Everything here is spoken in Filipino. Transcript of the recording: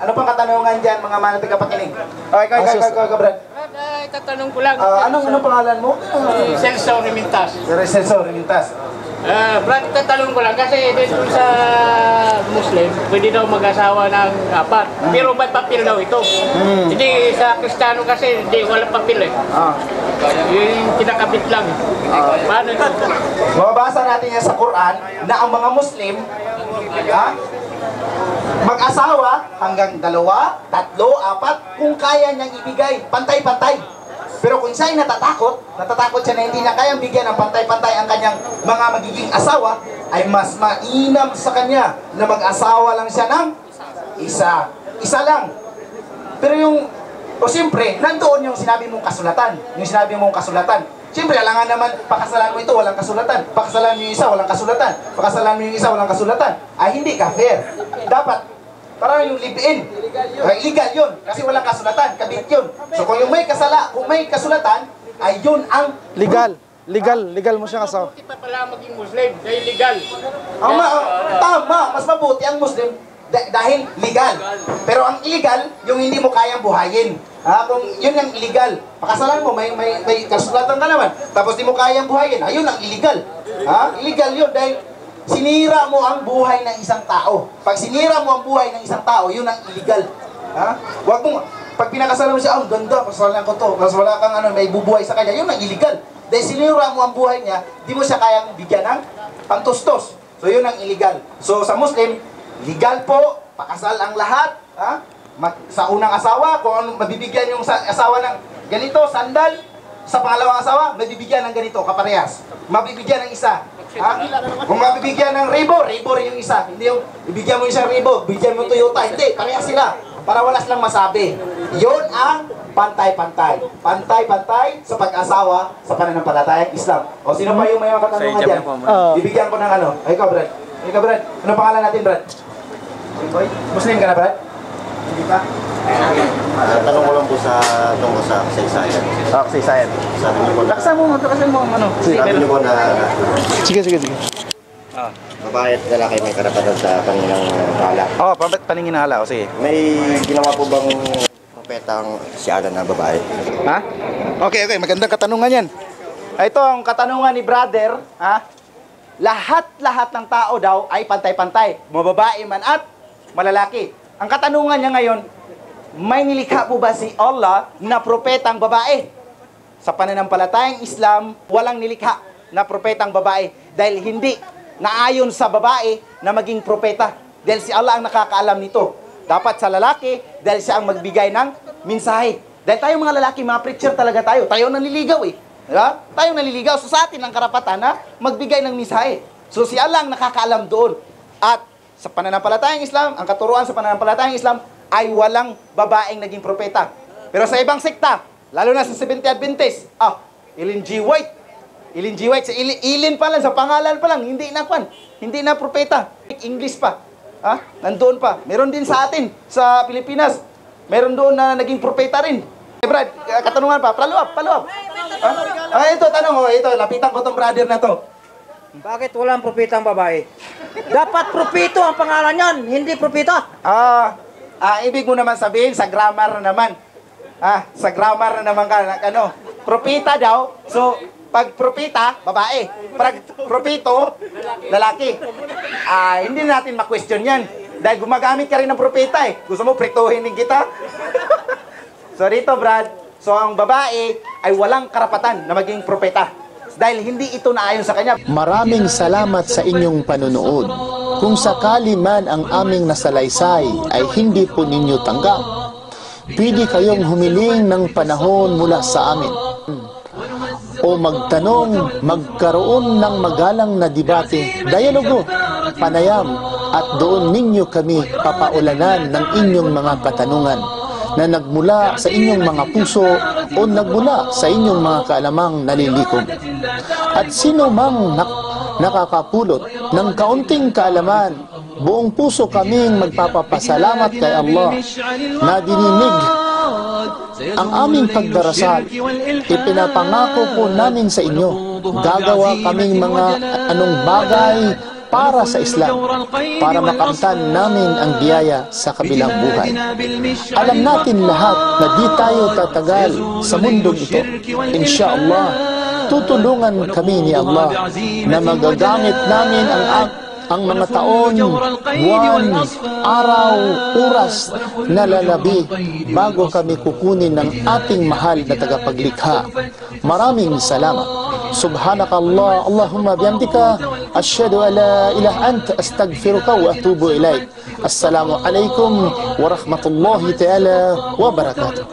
Ano pang katanungan dyan, mga manong tagapakinig? Okay, ikaw, Brad. Tatanong ko lang. Anong pangalan mo? Si Celso Remintas. Celso Remintas. Brad, tatanong ko lang kasi dito sa Muslim, pwede daw mag-asawa ng apat. Pero may papel daw ito. Hindi sa Kristiyano kasi hindi walang papel eh. Yung kinakabit lang. Paano ito? Mababasa natin yan sa Quran na ang mga Muslim mag-asawa hanggang 2, 3, 4 kung kaya niyang ibigay pantay-pantay. Pero kung siya'y natatakot siya na hindi na kayang bigyan ng pantay-pantay ang kanyang mga magiging asawa, ay mas mainam sa kanya na mag-asawa lang siya ng isa lang. Pero siyempre, nandoon yung sinabi mong kasulatan. Siyempre, alangan naman, pakasalan mo ito, walang kasulatan. Pakasalan mo yung isa, walang kasulatan. Pakasalan mo yung isa, walang kasulatan. Ay, hindi ka fair. Dapat, parang yung live-in. Illegal yun. Kasi walang kasulatan. Kabit yun. So, kung may kasulatan, ay yun ang... Legal mo siya kasawa. Mabuti pa pala maging Muslim, dahil legal. Tama, mas mabuti ang Muslim dahil legal. Pero ang illegal, yung hindi mo kayang buhayin. Kung yun ang illegal, pakasalan mo, may kasulatan ka naman, tapos di mo kayang buhayin, ayun ang illegal. Illegal yun dahil sinira mo ang buhay ng isang tao. Pag sinira mo ang buhay ng isang tao, yun ang illegal. Huwag mo, pag pinakasalan mo siya, ang ganda, pasalan ko to, mas wala kang may bubuhay sa kanya, yun ang illegal. Dahil sinira mo ang buhay niya, di mo siya kayang bigyan ng pangtustos. So yun ang illegal. So sa Muslim, legal po, pakasal ang lahat. Sa unang asawa, kung ano mabibigyan yung asawa ng ganito, sandal. Sa pangalawang asawa, mabibigyan ng ganito, kaparehas. Mabibigyan ng isa. Kung mabibigyan ng ribo rin yung isa. Hindi yung ibigyan mo isang ribo, bigyan mo Toyota. Hindi, parehas sila. Para wala silang masabi. Yun ang pantay-pantay. Pantay-pantay sa pag-asawa sa pananampalatayang Islam. O sino pa yung may mga katanungan dyan? Bibigyan ko ng ano. Ikaw, Brad. Ano pangalan natin, Brad? Muslim ka na, Brad? Hindi pa? Tanong ko lang po tungkol sa kasaysayan. Kasaysayan. Sabi niyo po na... Lakasan mo ang ano. Sabi niyo po na... Sige. Babae at lalaki may karapatan sa paningang hala. Paningin na hala. Sige. May ginawa po bang propetang si Adan na babae? Okay. Magandang katanungan yan. Ito ang katanungan ni brother. Lahat ng tao daw ay pantay-pantay. Mababae man at malalaki. Ang katanungan niya ngayon, may nilikha po ba si Allah na propetang babae? Sa pananampalatayang Islam, walang nilikha na propetang babae. Dahil hindi naayon sa babae na maging propeta. Dahil si Allah ang nakakaalam nito. Dapat sa lalaki, dahil siya ang magbigay ng mensahe. Dahil tayo mga lalaki, mga preacher talaga tayo. Tayo naliligaw eh. Diba? Tayo naliligaw. So sa atin ang karapatan na magbigay ng mensahe. So si Allah ang nakakaalam doon. At sa pananampalatayang Islam, ang katuruan sa pananampalatayang Islam ay walang babaeng naging propeta. Pero sa ibang sekta, lalo na sa Seventh-day Adventist, Ellen G. White, sa Ellen pa lang, sa pangalan pa lang, hindi na propeta. English pa. Nandoon pa. Meron din sa atin, sa Pilipinas. Meron doon na naging propeta rin. Brad, katanungan pa, follow up. Ito, tanong ito, lapitan ko tong brother na to. Bakit walang propetang babae? Dapat propito ang pangalan yan, hindi propeta. Ibig mo naman sabihin, sa grammar naman. Sa grammar naman propeta daw. So, pag propeta, babae. Pag propito, lalaki. Hindi natin ma-question yan. Dahil gumagamit ka rin ng propeta eh. Gusto mo prituhin din kita? So, rito, Brad. So, ang babae ay walang karapatan na maging propeta. Dahil hindi ito naayon sa kanya. Maraming salamat sa inyong panunood. Kung sakali man ang aming nasalaysay ay hindi po ninyo tanggap, pwede kayong humiling ng panahon mula sa amin. O magtanong, magkaroon ng magalang na debate, dialogo, panayam, at doon ninyo kami papaulanan ng inyong mga katanungan na nagmula sa inyong mga puso o nagmula sa inyong mga kaalamang nalilikom. At sino mang nakakapulot ng kaunting kaalaman, buong puso kaming magpapapasalamat kay Allah na dininig ang aming pagdarasal. Ipinapangako po namin sa inyo, gagawa kaming mga anong bagay para sa Islam, para makamtan namin ang biyaya sa kabilang buhay. Alam natin lahat na di tayo tatagal sa mundong ito. Insyaallah, tutulungan kami ni Allah na magagamit namin ang mga taon, buwan, araw, oras na lalabi bago kami kukunin ng ating mahal na tagapaglikha. Maraming salamat. Subhanakallah, Allahumma bihamdika, asyhadu an la ilaha anta, astaghfiruka wa atubu ilaik. Assalamu alaikum warahmatullahi ta'ala wabarakatuh.